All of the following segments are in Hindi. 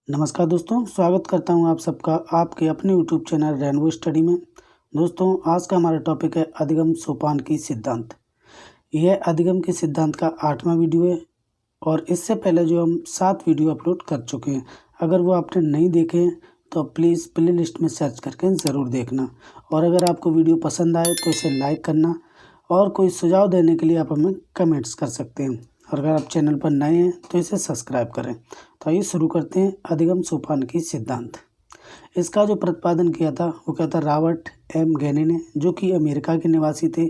नमस्कार दोस्तों, स्वागत करता हूं आप सबका आपके अपने यूट्यूब चैनल रेनबो स्टडी में। दोस्तों, आज का हमारा टॉपिक है अधिगम सोपान की सिद्धांत। यह अधिगम के सिद्धांत का 8वां वीडियो है और इससे पहले जो हम 7 वीडियो अपलोड कर चुके हैं। अगर वो आपने नहीं देखे हैं तो प्लीज़ प्ले लिस्ट में सर्च करके ज़रूर देखना। और अगर आपको वीडियो पसंद आए तो इसे लाइक करना और कोई सुझाव देने के लिए आप हमें कमेंट्स कर सकते हैं। और अगर आप चैनल पर नए हैं तो इसे सब्सक्राइब करें। तो आइए शुरू करते हैं अधिगम सोपान की सिद्धांत। इसका जो प्रतिपादन किया था वो क्या था, रॉबर्ट एम गैनी ने, जो कि अमेरिका के निवासी थे।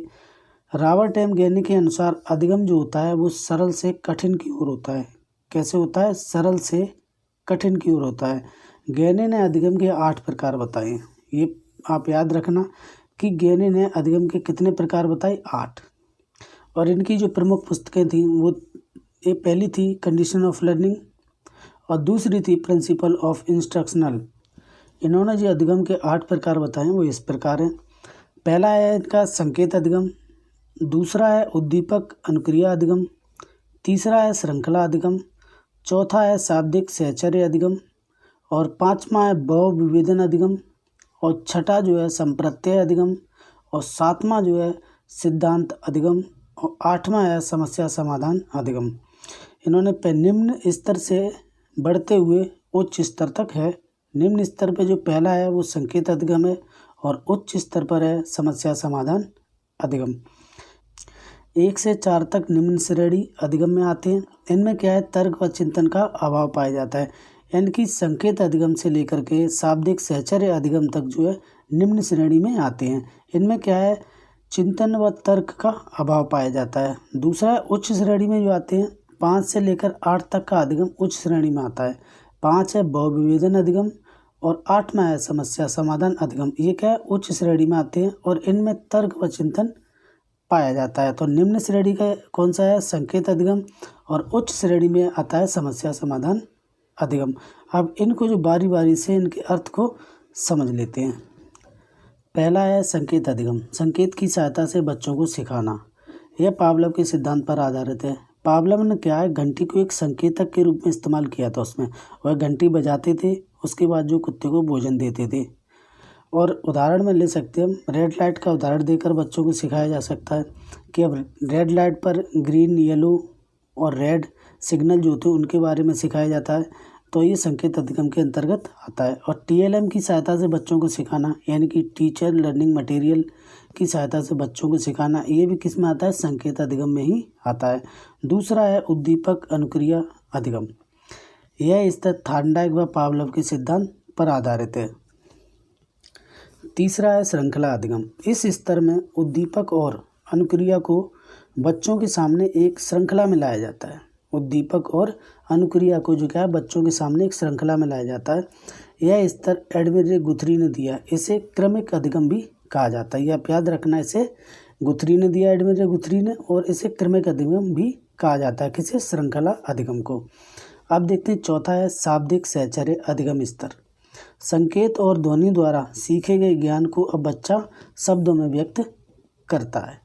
रॉबर्ट एम गैनी के अनुसार अधिगम जो होता है वो सरल से कठिन की ओर होता है। कैसे होता है? सरल से कठिन की ओर होता है। गैनी ने अधिगम के 8 प्रकार बताए हैं। ये आप याद रखना कि गैनी ने अधिगम के कितने प्रकार बताए? 8। और इनकी जो प्रमुख पुस्तकें थी वो ये पहली थी कंडीशन ऑफ लर्निंग और दूसरी थी प्रिंसिपल ऑफ इंस्ट्रक्शनल। इन्होंने जो अधिगम के 8 प्रकार बताए वो इस प्रकार हैं। पहला है इनका संकेत अधिगम, दूसरा है उद्दीपक अनुक्रिया अधिगम, तीसरा है श्रृंखला अधिगम, चौथा है शाब्दिक सहचर्य अधिगम और 5वां है बहु विभेदन अधिगम और छठा जो है संप्रत्यय अधिगम और 7वां जो है सिद्धांत अधिगम और 8वां है समस्या समाधान अधिगम। इन्होंने निम्न स्तर से बढ़ते हुए उच्च स्तर तक है। निम्न स्तर पे जो पहला है वो संकेत अधिगम है और उच्च स्तर पर है समस्या समाधान अधिगम। 1 से 4 तक निम्न श्रेणी अधिगम में आते हैं। इनमें क्या है, तर्क व चिंतन का अभाव पाया जाता है। यानी कि संकेत अधिगम से लेकर के शाब्दिक सहचर्य अधिगम तक जो है निम्न श्रेणी में आते हैं। इनमें क्या है, चिंतन व तर्क का अभाव पाया जाता है। दूसरा उच्च श्रेणी में जो आते हैं 5 से लेकर 8 तक का अधिगम उच्च श्रेणी में आता है। 5 है बहुविभेदन अधिगम और 8वां है समस्या समाधान अधिगम। ये क्या है, उच्च श्रेणी में आते हैं और इनमें तर्क व चिंतन पाया जाता है। तो निम्न श्रेणी का कौन सा है, संकेत अधिगम, और उच्च श्रेणी में आता है समस्या समाधान अधिगम। अब इनको जो बारी बारी से इनके अर्थ को समझ लेते हैं। पहला है संकेत अधिगम। संकेत की सहायता से बच्चों को सिखाना। यह पावलोव के सिद्धांत पर आधारित है। पावलोव ने क्या है, घंटी को एक संकेतक के रूप में इस्तेमाल किया था। उसमें वह घंटी बजाते थे, उसके बाद जो कुत्ते को भोजन देते थे। और उदाहरण में ले सकते हैं हम, रेड लाइट का उदाहरण देकर बच्चों को सिखाया जा सकता है कि अब रेड लाइट पर ग्रीन, येलो और रेड सिग्नल जो होते हैं उनके बारे में सिखाया जाता है। तो ये संकेत अधिगम के अंतर्गत आता है। और TLM की सहायता से बच्चों को सिखाना, यानी कि टीचर लर्निंग मटेरियल की सहायता से बच्चों को सिखाना, ये भी किस में आता है, संकेत अधिगम में ही आता है। दूसरा है उद्दीपक अनुक्रिया अधिगम। यह स्तर थार्नडाइक व पावलोव के सिद्धांत पर आधारित है। तीसरा है श्रृंखला अधिगम। इस स्तर में उद्दीपक और अनुक्रिया को बच्चों के सामने एक श्रृंखला में लाया जाता है। उद्दीपक और अनुक्रिया को जो क्या है, बच्चों के सामने एक श्रृंखला में लाया जाता है। यह स्तर एडमिरे गुथरी ने दिया। इसे क्रमिक अधिगम भी कहा जाता है। ये आप याद रखना, इसे गुथरी ने दिया, एडमिरे गुथरी ने, और इसे क्रमिक अधिगम भी कहा जाता है। किसे? श्रृंखला अधिगम को। अब देखते हैं चौथा है शाब्दिक सहचर्य अधिगम स्तर। संकेत और ध्वनि द्वारा सीखे गए ज्ञान को अब बच्चा शब्दों में व्यक्त करता है।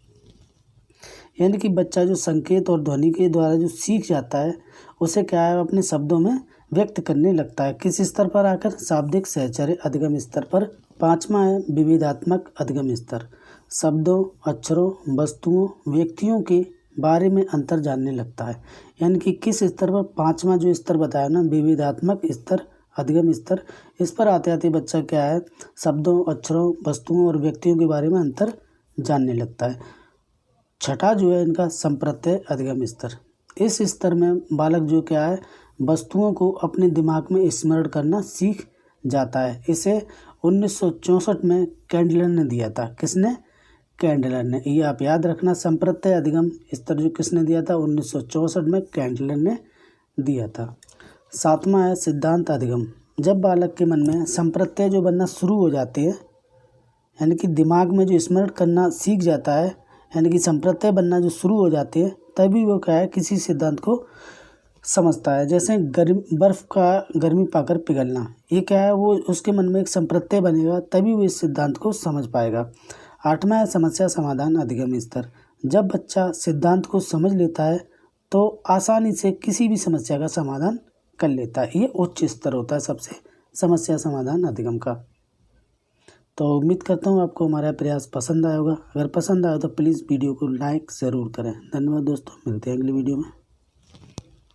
यानी कि बच्चा जो संकेत और ध्वनि के द्वारा जो सीख जाता है उसे क्या है, अपने शब्दों में व्यक्त करने लगता है। किस स्तर पर आकर? शाब्दिक सहचर्य अधिगम स्तर पर। 5वां है विविधात्मक अधिगम स्तर। शब्दों, अक्षरों, वस्तुओं, व्यक्तियों के बारे में अंतर जानने लगता है। यानी कि किस स्तर पर? 5वां जो स्तर बताया ना, विविधात्मक स्तर अधिगम स्तर, इस पर आते आते बच्चा क्या है, शब्दों, अक्षरों, वस्तुओं और व्यक्तियों के बारे में अंतर जानने लगता है। छठा जो है इनका संप्रत्यय अधिगम स्तर। इस स्तर में बालक जो क्या है, वस्तुओं को अपने दिमाग में स्मरण करना सीख जाता है। इसे 1964 में कैंडलर ने दिया था। किसने? कैंडलर ने। ये आप याद रखना, संप्रत्यय अधिगम स्तर जो किसने दिया था, 1964 में कैंडलर ने दिया था। 7वां है सिद्धांत अधिगम। जब बालक के मन में संप्रत्यय जो बनना शुरू हो जाते हैं, यानी कि दिमाग में जो स्मरण करना सीख जाता है, यानी कि संप्रत्यय बनना जो शुरू हो जाते हैं, तभी वो क्या है, किसी सिद्धांत को समझता है। जैसे बर्फ़ का गर्मी पाकर पिघलना, ये क्या है, वो उसके मन में एक संप्रत्यय बनेगा, तभी वो इस सिद्धांत को समझ पाएगा। 8वां है समस्या समाधान अधिगम स्तर। जब बच्चा सिद्धांत को समझ लेता है तो आसानी से किसी भी समस्या का समाधान कर लेता है। ये उच्च स्तर होता है सबसे समस्या समाधान अधिगम का। तो उम्मीद करता हूँ आपको हमारा प्रयास पसंद आया होगा। अगर पसंद आया तो प्लीज़ वीडियो को लाइक ज़रूर करें। धन्यवाद दोस्तों, मिलते हैं अगली वीडियो में।